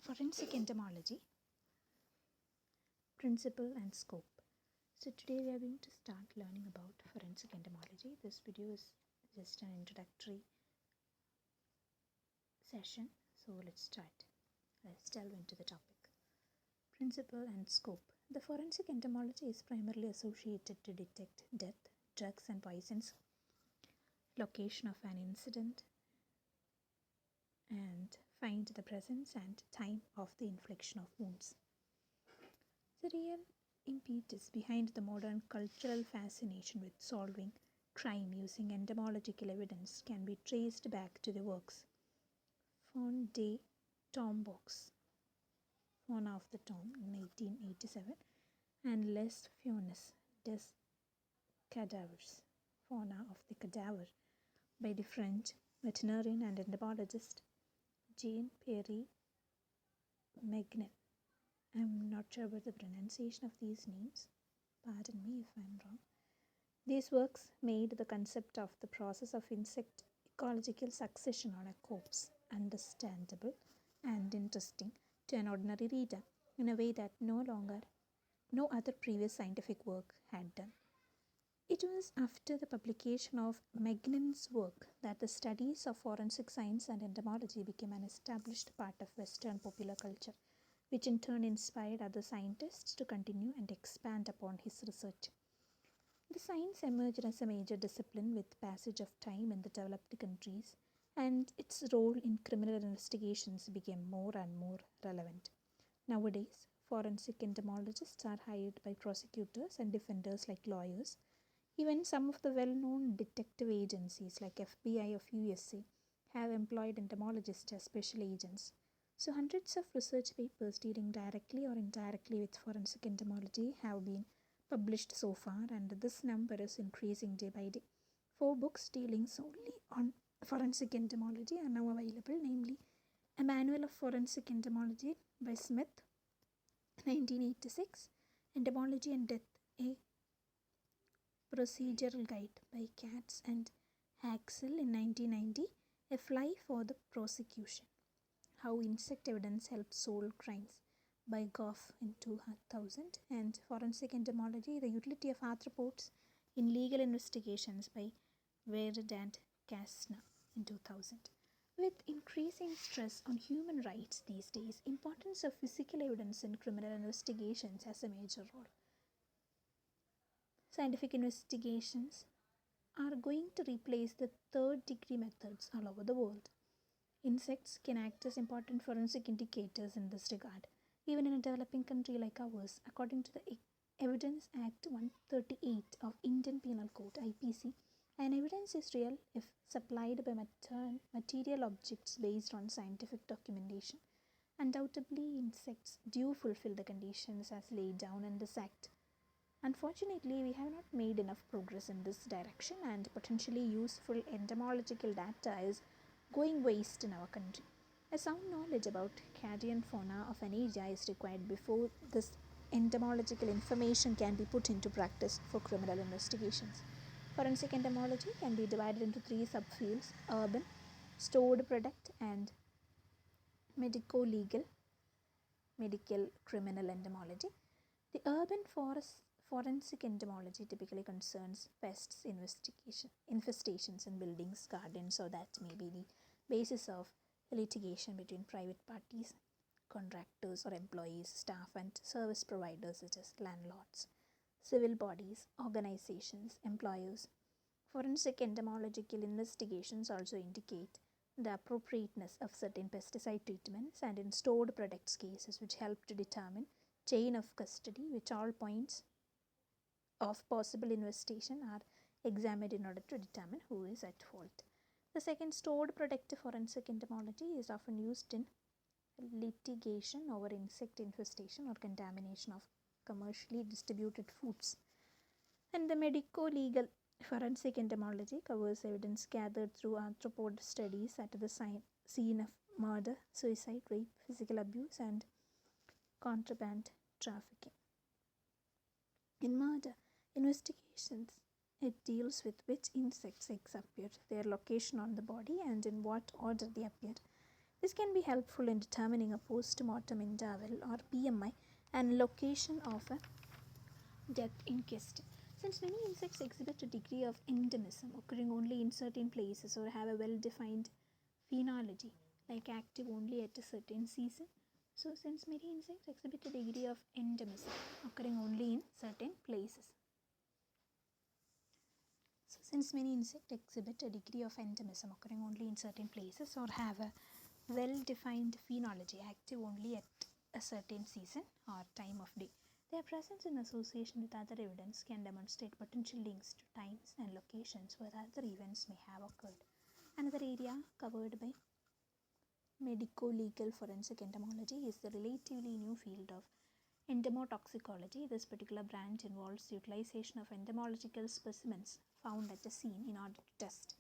Forensic entomology, principle and scope. So today we are going to start learning about forensic entomology. This video is just an introductory session. So let's start. Let's delve into the topic. Principle and scope. The forensic entomology is primarily associated to detect death, drugs and poisons, location of an incident, and find the presence and time of the infliction of wounds. The real impetus behind the modern cultural fascination with solving crime using entomological evidence can be traced back to the works Faune des Tombeaux, Fauna of the Tomb in 1887, and Les Faunes des Cadavres, Fauna of the Cadaver, by the French veterinarian and entomologist Jean Pierre Megnin. I'm not sure about the pronunciation of these names. Pardon me if I'm wrong. These works made the concept of the process of insect ecological succession on a corpse understandable and interesting to an ordinary reader in a way that no other previous scientific work had done. It was after the publication of Megnin's work that the studies of forensic science and entomology became an established part of Western popular culture, which in turn inspired other scientists to continue and expand upon his research. The science emerged as a major discipline with passage of time in the developed countries, and its role in criminal investigations became more and more relevant. Nowadays, forensic entomologists are hired by prosecutors and defenders like lawyers. Even some of the well-known detective agencies like FBI of USA have employed entomologists as special agents. So hundreds of research papers dealing directly or indirectly with forensic entomology have been published so far, and this number is increasing day by day. 4 books dealing solely on forensic entomology are now available, namely A Manual of Forensic Entomology by Smith, 1986, Entomology and Death, a Procedural Guide by Katz and Haxel in 1990, A Fly for the Prosecution, How Insect Evidence Helps Solve Crimes by Goff in 2000, and Forensic Entomology, The Utility of Arthropods in Legal Investigations by Weird and Kastner in 2000. With increasing stress on human rights these days, importance of physical evidence in criminal investigations has a major role. Scientific investigations are going to replace the third-degree methods all over the world. Insects can act as important forensic indicators in this regard, even in a developing country like ours. According to the Evidence Act 138 of Indian Penal Code (IPC), an evidence is real if supplied by material objects based on scientific documentation. Undoubtedly, insects do fulfill the conditions as laid down in this act. Unfortunately, we have not made enough progress in this direction, and potentially useful entomological data is going waste in our country. A sound knowledge about carrion fauna of an area is required before this entomological information can be put into practice for criminal investigations. Forensic entomology can be divided into 3 subfields: urban, stored product, and medico-legal, medical criminal entomology. The urban forensic entomology typically concerns pests infestations in buildings, gardens, or that may be the basis of litigation between private parties, contractors or employees, staff, and service providers such as landlords, civil bodies, organizations, employers. Forensic entomological investigations also indicate the appropriateness of certain pesticide treatments, and in stored products cases which help to determine chain of custody, which all points of possible investigation are examined in order to determine who is at fault. The second, stored product forensic entomology, is often used in litigation over insect infestation or contamination of commercially distributed foods. And the medico-legal forensic entomology covers evidence gathered through arthropod studies at the scene of murder, suicide, rape, physical abuse, and contraband trafficking. In murder investigations, it deals with which insect eggs appeared, their location on the body, and in what order they appeared. This can be helpful in determining a post-mortem interval or PMI and location of a death in question. Since many insects exhibit a degree of endemism occurring only in certain places or have a well-defined phenology, like active only at a certain season, so since many insects exhibit a degree of endemism occurring only in certain places. So since many insects exhibit a degree of endemism occurring only in certain places or have a well-defined phenology active only at a certain season or time of day, their presence in association with other evidence can demonstrate potential links to times and locations where other events may have occurred. Another area covered by medico-legal forensic entomology is the relatively new field of entomotoxicology. This particular branch involves utilization of entomological specimens found at the scene in order to test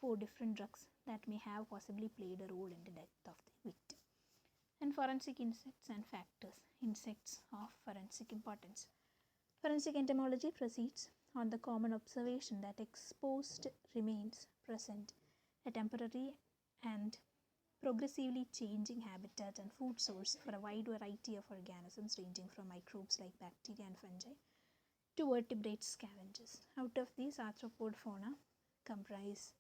for different drugs that may have possibly played a role in the death of the victim. And forensic insects and factors. Insects of forensic importance. Forensic entomology proceeds on the common observation that exposed remains present a temporary and progressively changing habitat and food source for a wide variety of organisms ranging from microbes like bacteria and fungi to vertebrate scavengers. Out of these, arthropod fauna comprise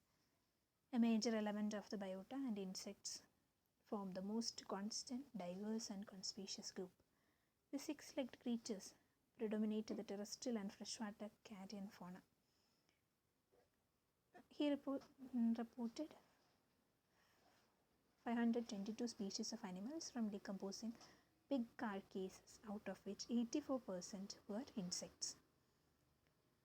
a major element of the biota, and insects form the most constant, diverse and conspicuous group. The six-legged creatures predominate the terrestrial and freshwater carrion fauna. He reported 522 species of animals from decomposing pig carcasses, out of which 84% were insects.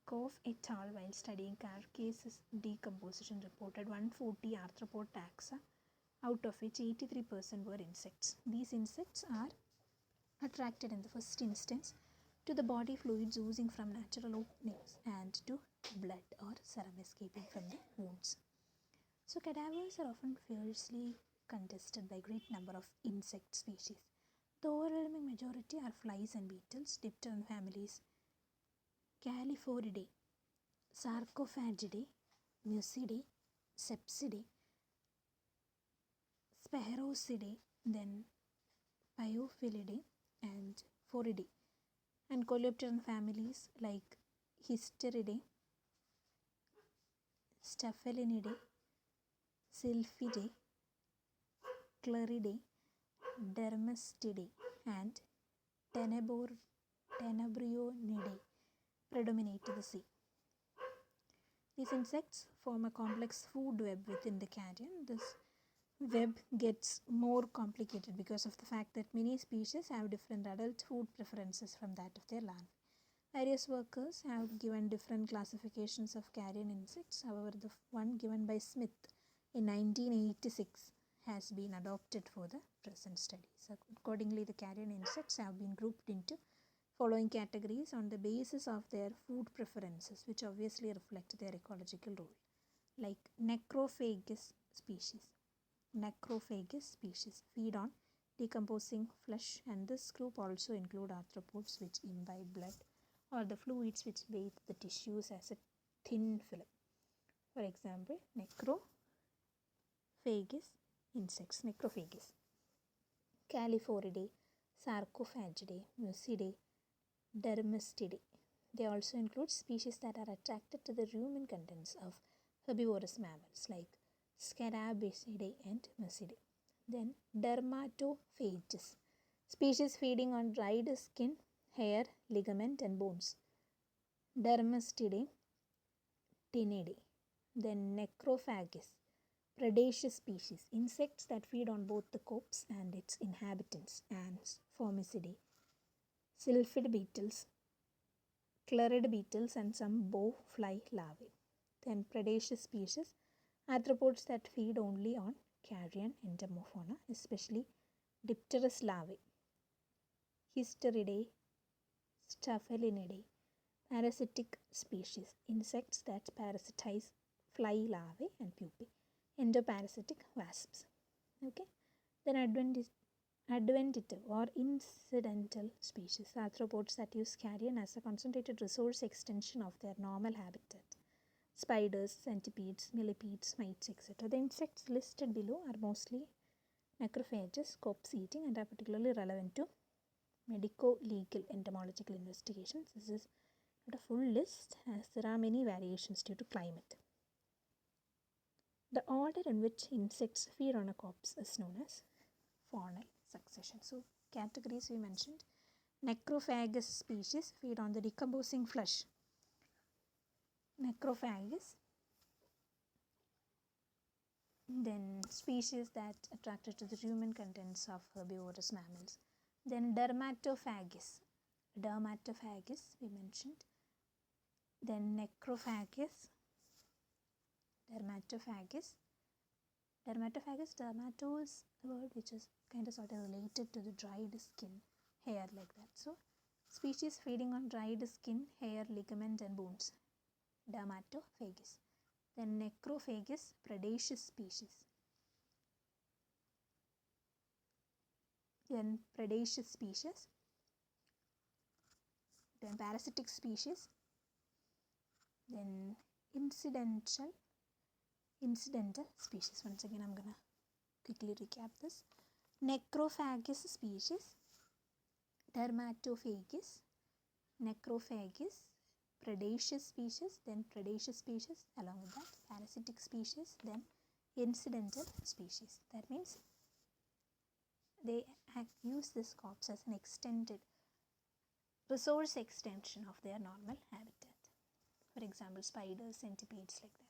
Koff et al., while studying carcasses decomposition, reported 140 arthropod taxa, out of which 83% were insects. These insects are attracted in the first instance to the body fluids oozing from natural openings and to blood or serum escaping from the wounds. So cadavers are often fiercely contested by great number of insect species. The overwhelming majority are flies and beetles, dipteran families Calliphoridae, Sarcophagidae, Mucidae, Sepsidae, Sphaerocidae, then Pyophilidae and Phoridae, and coleopteran families like Hysteridae, Staphylinnidae, Sylphidae, Cleridae, Dermastidae and Tenebrionidae predominate the sea. These insects form a complex food web within the carrion. This web gets more complicated because of the fact that many species have different adult food preferences from that of their larvae. Various workers have given different classifications of carrion insects. However, the one given by Smith in 1986 has been adopted for the present study. So accordingly, the carrion insects have been grouped into following categories on the basis of their food preferences, which obviously reflect their ecological role, like necrophagous species. Necrophagous species feed on decomposing flesh, and this group also include arthropods which imbibe blood or the fluids which bathe the tissues as a thin film. For example, necrophagous insects, necrophagous, Calliphoridae, Sarcophagidae, Mucidae, Dermastidae. They also include species that are attracted to the rumen contents of herbivorous mammals like Scarabaeidae and Mucidae. Then dermatophages, species feeding on dried skin, hair, ligament and bones. Dermastidae, Ctenidae. Then necrophagous, predaceous species, insects that feed on both the corpse and its inhabitants. Ants, Formicidae, sylphid beetles, clerid beetles and some bow fly larvae. Then predaceous species, arthropods that feed only on carrion entomofauna, especially Dipterus larvae. Hysteridae, Staphylinnidae. Parasitic species, insects that parasitize fly larvae and pupae. Endoparasitic wasps. Okay. Then adventitive or incidental species, arthropods that use carrion as a concentrated resource extension of their normal habitat. Spiders, centipedes, millipedes, mites, etc. The insects listed below are mostly Macrophages, corpse eating, and are particularly relevant to medico-legal entomological investigations. This is not a full list as there are many variations due to climate. The order in which insects feed on a corpse is known as faunal succession. So categories we mentioned. Necrophagous species feed on the decomposing flesh. Necrophagous. Then species that attracted to the human contents of herbivorous mammals. Then dermatophagous. Dermatophagous we mentioned. Then necrophagous. Dermatophagous. Dermato is a word which is kind of sort of related to the dried skin, hair like that. So species feeding on dried skin, hair, ligament and bones. Dermatophagous. Then necrophagous, predaceous species. Then predaceous species. Then parasitic species. Then incidental species. Once again, I'm gonna quickly recap this. Necrophagous species, dermatophagous, necrophagous, predaceous species, then predaceous species, along with that parasitic species, then incidental species. That means they use this corpse as an extended resource extension of their normal habitat. For example, spiders, centipedes like that.